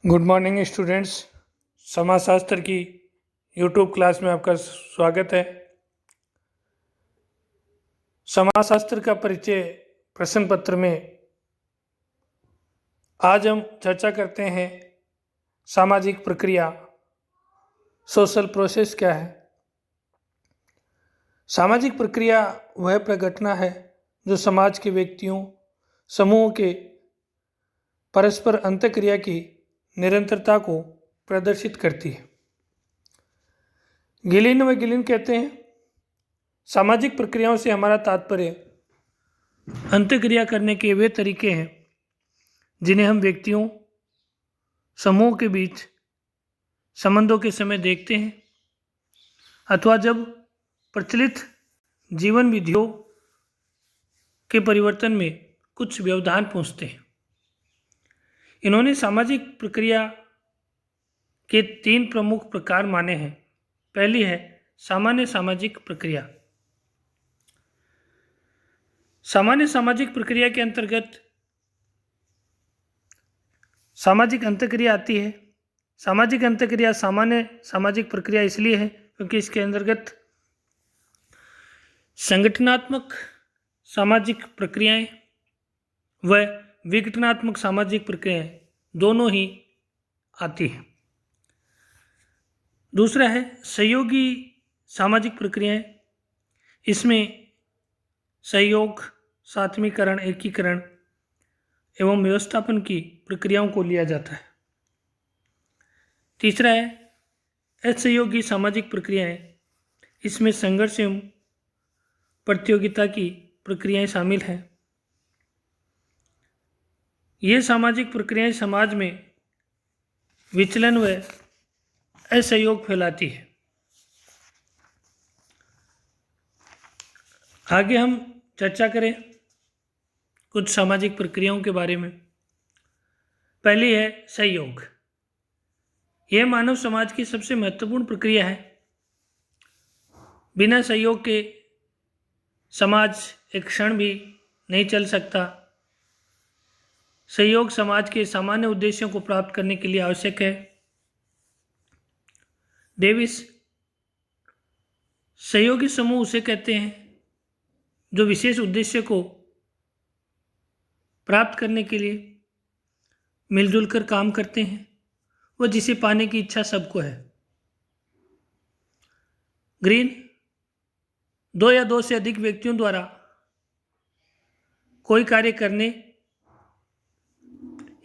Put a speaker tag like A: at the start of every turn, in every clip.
A: Good morning students. समाजशास्त्र की YouTube class में आपका स्वागत है। समाजशास्त्र का परिचय प्रश्न पत्र में आज हम चर्चा करते हैं सामाजिक प्रक्रिया, सोशल प्रोसेस क्या है। सामाजिक प्रक्रिया वह प्रघटना है जो समाज के व्यक्तियों, समूहों के परस्पर अंतःक्रिया की निरंतरता को प्रदर्शित करती है। गिलिन व गिलिन कहते हैं, सामाजिक प्रक्रियाओं से हमारा तात्पर्य अंतःक्रिया करने के वे तरीके हैं जिन्हें हम व्यक्तियों, समूहों के बीच संबंधों के समय देखते हैं अथवा जब प्रचलित जीवन विधियों के परिवर्तन में कुछ व्यवधान पहुँचते हैं। इन्होंने सामाजिक प्रक्रिया के 3 प्रमुख प्रकार माने हैं। पहली है सामान्य सामाजिक प्रक्रिया। सामान्य सामाजिक प्रक्रिया के अंतर्गत सामाजिक अंतःक्रिया आती है। सामाजिक अंतःक्रिया सामान्य सामाजिक प्रक्रिया इसलिए है क्योंकि इसके अंतर्गत संगठनात्मक सामाजिक प्रक्रियाएं व विघटनात्मक सामाजिक प्रक्रियाएं दोनों ही आती हैं। दूसरा है सहयोगी सामाजिक प्रक्रियाएं। इसमें सहयोग, सात्मीकरण, एकीकरण एवं व्यवस्थापन की प्रक्रियाओं को लिया जाता है। तीसरा है असहयोगी सामाजिक प्रक्रियाएं। इसमें संघर्ष एवं प्रतियोगिता की प्रक्रियाएं शामिल हैं। ये सामाजिक प्रक्रियाएं समाज में विचलन व असहयोग फैलाती है। आगे हम चर्चा करें कुछ सामाजिक प्रक्रियाओं के बारे में। पहली है सहयोग। यह मानव समाज की सबसे महत्वपूर्ण प्रक्रिया है। बिना सहयोग के समाज एक क्षण भी नहीं चल सकता। सहयोग समाज के सामान्य उद्देश्यों को प्राप्त करने के लिए आवश्यक है। डेविस, सहयोगी समूह उसे कहते हैं जो विशेष उद्देश्य को प्राप्त करने के लिए मिलजुल कर काम करते हैं व जिसे पाने की इच्छा सबको है। ग्रीन, 2 या 2 से अधिक व्यक्तियों द्वारा कोई कार्य करने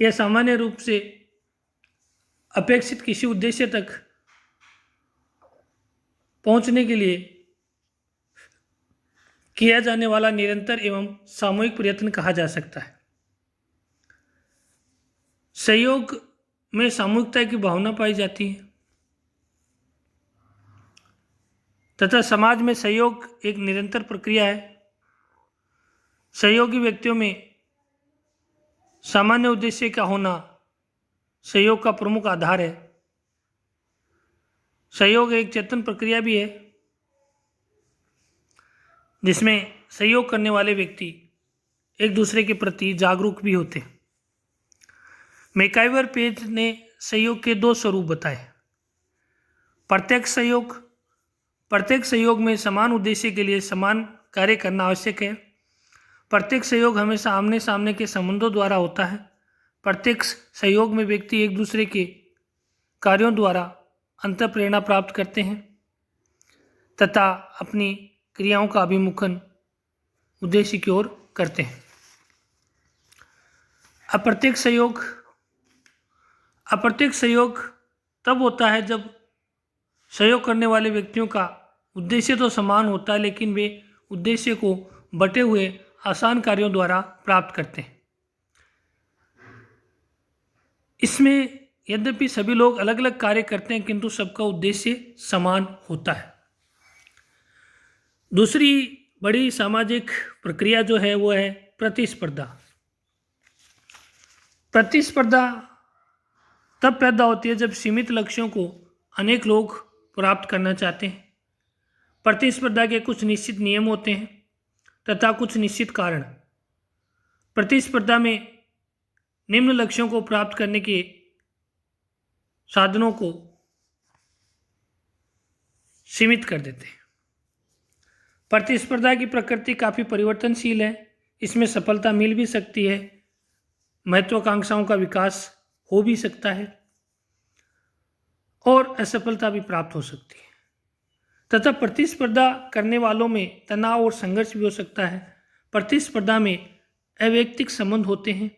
A: या सामान्य रूप से अपेक्षित किसी उद्देश्य तक पहुंचने के लिए किया जाने वाला निरंतर एवं सामूहिक प्रयत्न कहा जा सकता है। सहयोग में सामूहिकता की भावना पाई जाती है तथा समाज में सहयोग एक निरंतर प्रक्रिया है। सहयोगी व्यक्तियों में सामान्य उद्देश्य का होना सहयोग का प्रमुख आधार है। सहयोग एक चेतन प्रक्रिया भी है जिसमें सहयोग करने वाले व्यक्ति एक दूसरे के प्रति जागरूक भी होते हैं। मैकाइवर पेज ने सहयोग के 2 स्वरूप बताए। प्रत्यक्ष सहयोग। प्रत्येक सहयोग में समान उद्देश्य के लिए समान कार्य करना आवश्यक है। प्रत्यक्ष सहयोग हमेशा आमने सामने के संबंधों द्वारा होता है। प्रत्यक्ष सहयोग में व्यक्ति एक दूसरे के कार्यों द्वारा अंतःप्रेरणा प्राप्त करते हैं तथा अपनी क्रियाओं का अभिमुखन उद्देश्य की ओर करते हैं। अप्रत्यक्ष सहयोग। अप्रत्यक्ष सहयोग तब होता है जब सहयोग करने वाले व्यक्तियों का उद्देश्य तो समान होता है लेकिन वे उद्देश्य को बटे हुए आसान कार्यों द्वारा प्राप्त करते हैं। इसमें यद्यपि सभी लोग अलग अलग कार्य करते हैं किंतु सबका उद्देश्य समान होता है। दूसरी बड़ी सामाजिक प्रक्रिया जो है वो है प्रतिस्पर्धा। प्रतिस्पर्धा तब पैदा होती है जब सीमित लक्ष्यों को अनेक लोग प्राप्त करना चाहते हैं। प्रतिस्पर्धा के कुछ निश्चित नियम होते हैं तथा कुछ निश्चित कारण। प्रतिस्पर्धा में निम्न लक्ष्यों को प्राप्त करने के साधनों को सीमित कर देते हैं। प्रतिस्पर्धा की प्रकृति काफ़ी परिवर्तनशील है। इसमें सफलता मिल भी सकती है, महत्वाकांक्षाओं का विकास हो भी सकता है और असफलता भी प्राप्त हो सकती है तथा प्रतिस्पर्धा करने वालों में तनाव और संघर्ष भी हो सकता है। प्रतिस्पर्धा में अवैयक्तिक संबंध होते हैं।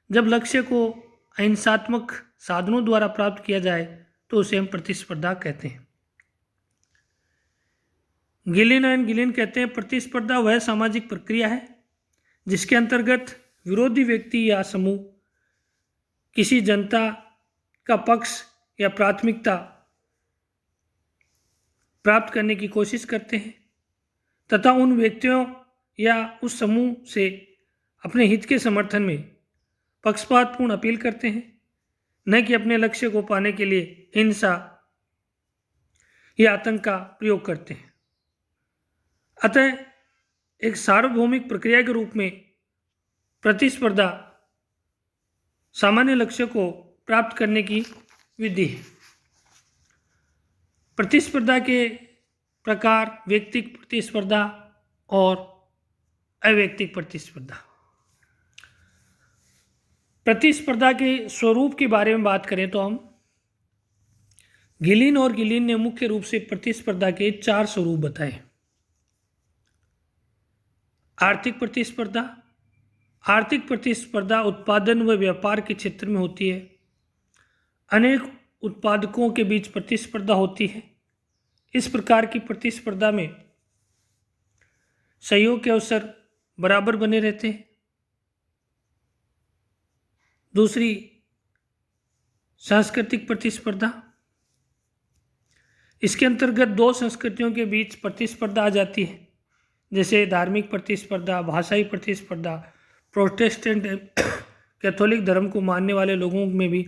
A: जब लक्ष्य को अहिंसात्मक साधनों द्वारा प्राप्त किया जाए तो उसे हम प्रतिस्पर्धा कहते हैं। गिलिन कहते हैं प्रतिस्पर्धा वह सामाजिक प्रक्रिया है जिसके अंतर्गत विरोधी व्यक्ति या समूह किसी जनता का पक्ष या प्राथमिकता प्राप्त करने की कोशिश करते हैं तथा उन व्यक्तियों या उस समूह से अपने हित के समर्थन में पक्षपातपूर्ण अपील करते हैं, न कि अपने लक्ष्य को पाने के लिए हिंसा या आतंक का प्रयोग करते हैं। अतः एक सार्वभौमिक प्रक्रिया के रूप में प्रतिस्पर्धा सामान्य लक्ष्य को प्राप्त करने की विधि है। प्रतिस्पर्धा के प्रकार व्यक्तिक प्रतिस्पर्धा और अवैयक्तिक प्रतिस्पर्धा। प्रतिस्पर्धा के स्वरूप के बारे में बात करें तो हम गिलिन ने मुख्य रूप से प्रतिस्पर्धा के 4 स्वरूप बताए। आर्थिक प्रतिस्पर्धा। आर्थिक प्रतिस्पर्धा उत्पादन व व्यापार के क्षेत्र में होती है। अनेक उत्पादकों के बीच प्रतिस्पर्धा होती है। इस प्रकार की प्रतिस्पर्धा में सहयोग के अवसर बराबर बने रहते हैं। दूसरी, सांस्कृतिक प्रतिस्पर्धा। इसके अंतर्गत 2 संस्कृतियों के बीच प्रतिस्पर्धा आ जाती है, जैसे धार्मिक प्रतिस्पर्धा, भाषाई प्रतिस्पर्धा। प्रोटेस्टेंट कैथोलिक धर्म को मानने वाले लोगों में भी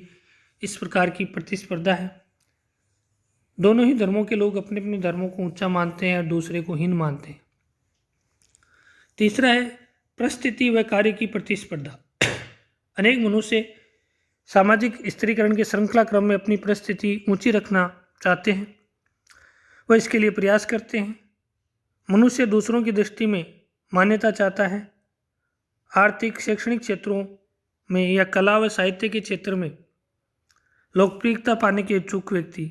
A: इस प्रकार की प्रतिस्पर्धा है। दोनों ही धर्मों के लोग अपने अपने धर्मों को ऊंचा मानते हैं और दूसरे को हीन मानते हैं। तीसरा है परिस्थिति व कार्य की प्रतिस्पर्धा। अनेक मनुष्य सामाजिक स्थिरीकरण के श्रृंखला क्रम में अपनी परिस्थिति ऊंची रखना चाहते हैं, वह इसके लिए प्रयास करते हैं। मनुष्य दूसरों की दृष्टि में मान्यता चाहता है। आर्थिक, शैक्षणिक क्षेत्रों में या कला व साहित्य के क्षेत्र में लोकप्रियता पाने के इच्छुक व्यक्ति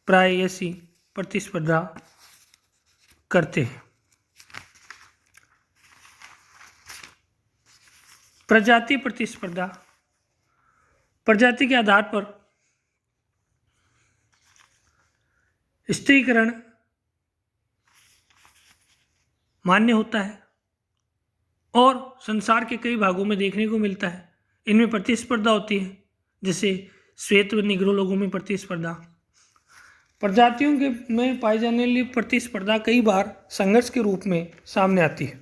A: प्राय ऐसी प्रतिस्पर्धा करते हैं। प्रजाति प्रतिस्पर्धा। प्रजाति के आधार पर स्त्रीकरण मान्य होता है और संसार के कई भागों में देखने को मिलता है। इनमें प्रतिस्पर्धा होती है, जैसे श्वेत व निग्रो लोगों में प्रतिस्पर्धा। प्रजातियों के में पाई जाने वाली प्रतिस्पर्धा कई बार संघर्ष के रूप में सामने आती है।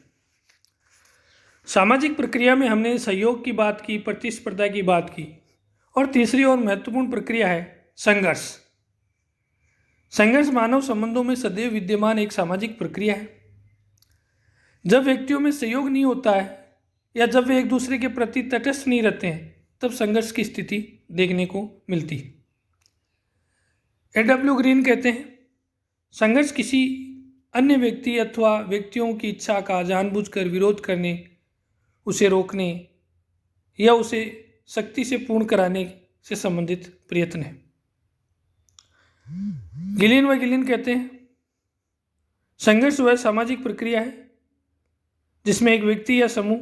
A: सामाजिक प्रक्रिया में हमने सहयोग की बात की, प्रतिस्पर्धा की बात की, और तीसरी और महत्वपूर्ण प्रक्रिया है संघर्ष। संघर्ष मानव संबंधों में सदैव विद्यमान एक सामाजिक प्रक्रिया है। जब व्यक्तियों में सहयोग नहीं होता है या जब वे एक दूसरे के प्रति तटस्थ नहीं रहते हैं, तब संघर्ष की स्थिति देखने को मिलती है। A.W. ग्रीन कहते हैं, संघर्ष किसी अन्य व्यक्ति अथवा व्यक्तियों की इच्छा का जानबूझकर विरोध करने, उसे रोकने या उसे सख्ती से पूर्ण कराने से संबंधित प्रयत्न है। गिलिन कहते हैं, संघर्ष वह सामाजिक प्रक्रिया है जिसमें एक व्यक्ति या समूह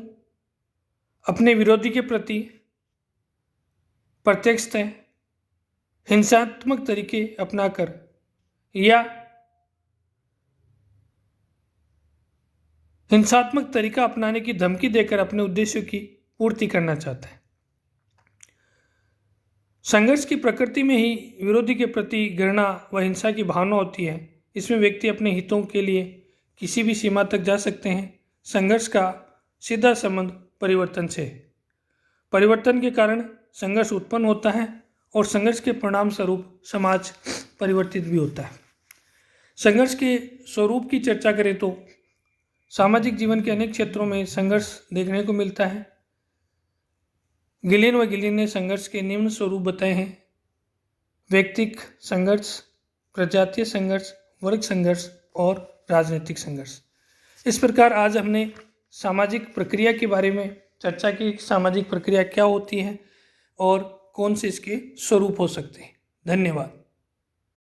A: अपने विरोधी के प्रति प्रत्यक्षतः हिंसात्मक तरीके अपनाकर या हिंसात्मक तरीका अपनाने की धमकी देकर अपने उद्देश्यों की पूर्ति करना चाहता है। संघर्ष की प्रकृति में ही विरोधी के प्रति घृणा व हिंसा की भावना होती है। इसमें व्यक्ति अपने हितों के लिए किसी भी सीमा तक जा सकते हैं। संघर्ष का सीधा संबंध परिवर्तन से है। परिवर्तन के कारण संघर्ष उत्पन्न होता है और संघर्ष के परिणाम स्वरूप समाज परिवर्तित भी होता है। संघर्ष के स्वरूप की चर्चा करें तो सामाजिक जीवन के अनेक क्षेत्रों में संघर्ष देखने को मिलता है। गिलिन ने संघर्ष के निम्न स्वरूप बताए हैं, व्यक्तिक संघर्ष, प्रजातीय संघर्ष, वर्ग संघर्ष और राजनीतिक संघर्ष। इस प्रकार आज हमने सामाजिक प्रक्रिया के बारे में चर्चा की। सामाजिक प्रक्रिया क्या होती है और कौन से इसके स्वरूप हो सकते हैं। धन्यवाद।